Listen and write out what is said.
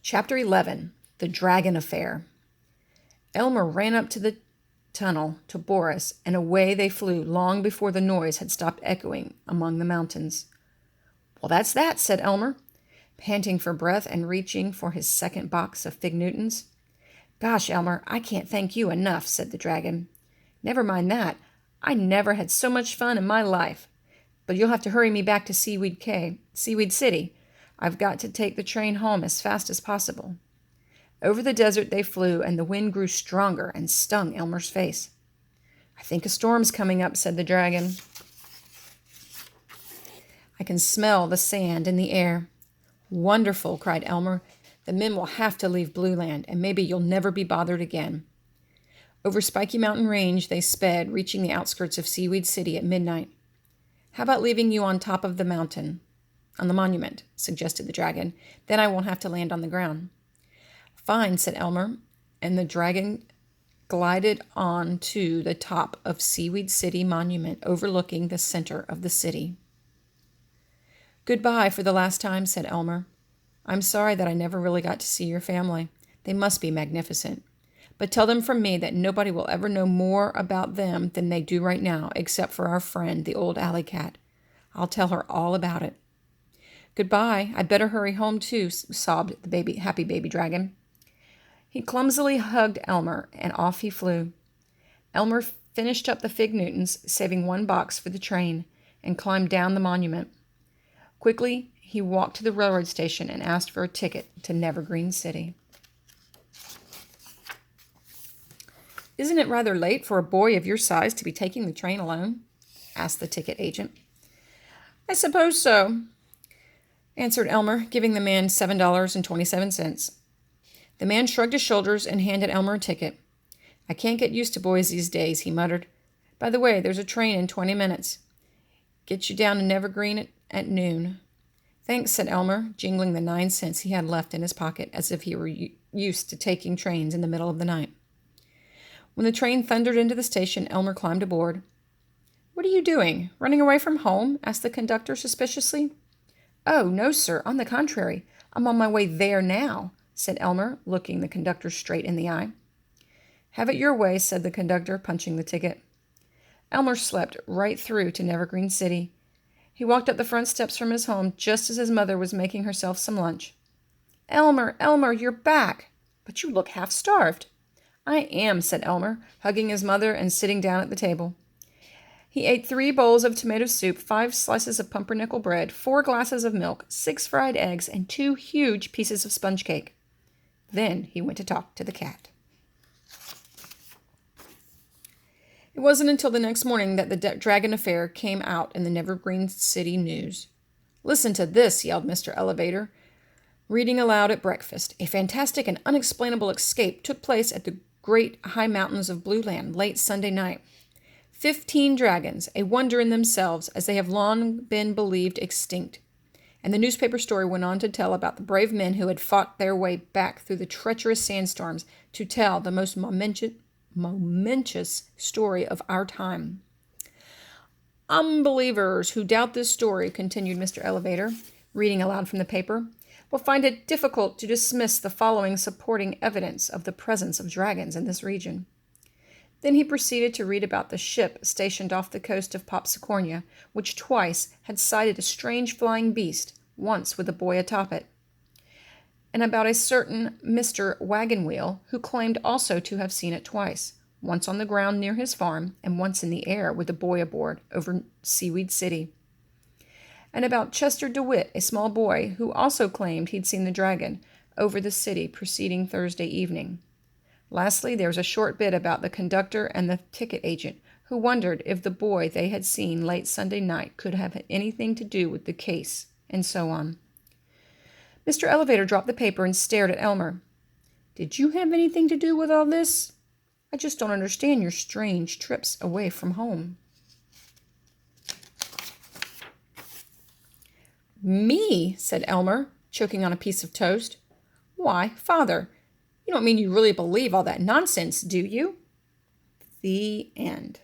Chapter 11. The Dragon Affair. Elmer ran up to the tunnel to Boris, and away they flew long before the noise had stopped echoing among the mountains. "Well, that's that," said Elmer, panting for breath and reaching for his second box of Fig Newtons. "Gosh, Elmer, I can't thank you enough," said the dragon. "Never mind that. I never had so much fun in my life. But you'll have to hurry me back to Seaweed City. I've got to take the train home as fast as possible." Over the desert they flew, and the wind grew stronger and stung Elmer's face. "I think a storm's coming up," said the dragon. "I can smell the sand in the air." "Wonderful," cried Elmer. "The men will have to leave Blueland, and maybe you'll never be bothered again." Over Spiky Mountain Range they sped, reaching the outskirts of Seaweed City at midnight. "How about leaving you on top of the mountain? On the monument," suggested the dragon. "Then I won't have to land on the ground." "Fine," said Elmer, and the dragon glided on to the top of Seaweed City Monument, overlooking the center of the city. "Goodbye for the last time," said Elmer. "I'm sorry that I never really got to see your family. They must be magnificent. But tell them from me that nobody will ever know more about them than they do right now, except for our friend, the old alley cat. I'll tell her all about it." "Goodbye. I'd better hurry home, too," sobbed the happy baby dragon. He clumsily hugged Elmer, and off he flew. Elmer finished up the Fig Newtons, saving one box for the train, and climbed down the monument. Quickly, he walked to the railroad station and asked for a ticket to Nevergreen City. "Isn't it rather late for a boy of your size to be taking the train alone?" asked the ticket agent. "I suppose so," answered Elmer, giving the man $7.27. The man shrugged his shoulders and handed Elmer a ticket. "I can't get used to boys these days," he muttered. "By the way, there's a train in 20 minutes. Get you down to Nevergreen at noon." "Thanks," said Elmer, jingling the 9 cents he had left in his pocket as if he were used to taking trains in the middle of the night. When the train thundered into the station, Elmer climbed aboard. "What are you doing? Running away from home?" asked the conductor suspiciously. "Oh, no, sir. On the contrary, I'm on my way there now," said Elmer, looking the conductor straight in the eye. "Have it your way," said the conductor, punching the ticket. Elmer slept right through to Nevergreen City. He walked up the front steps from his home just as his mother was making herself some lunch. "Elmer, Elmer, you're back! But you look half-starved." "I am," said Elmer, hugging his mother and sitting down at the table. He ate 3 bowls of tomato soup, 5 slices of pumpernickel bread, 4 glasses of milk, 6 fried eggs, and 2 huge pieces of sponge cake. Then he went to talk to the cat. It wasn't until the next morning that the dragon affair came out in the Nevergreen City news. "Listen to this," yelled Mr. Elevator, reading aloud at breakfast. "A fantastic and unexplainable escape took place at the great high mountains of Blueland late Sunday night. 15 dragons, a wonder in themselves, as they have long been believed extinct." And the newspaper story went on to tell about the brave men who had fought their way back through the treacherous sandstorms to tell the most momentous story of our time. "Unbelievers who doubt this story," continued Mr. Elevator, reading aloud from the paper, "will find it difficult to dismiss the following supporting evidence of the presence of dragons in this region." Then he proceeded to read about the ship stationed off the coast of Popsicornia, which twice had sighted a strange flying beast, once with a boy atop it, and about a certain Mr. Wagon Wheel, who claimed also to have seen it twice, once on the ground near his farm, and once in the air with a boy aboard over Seaweed City, and about Chester DeWitt, a small boy, who also claimed he'd seen the dragon over the city preceding Thursday evening. Lastly, there was a short bit about the conductor and the ticket agent, who wondered if the boy they had seen late Sunday night could have anything to do with the case, and so on. Mr. Elevator dropped the paper and stared at Elmer. "Did you have anything to do with all this? I just don't understand your strange trips away from home." "Me?" said Elmer, choking on a piece of toast. "Why, Father, you don't mean you really believe all that nonsense, do you?" The end.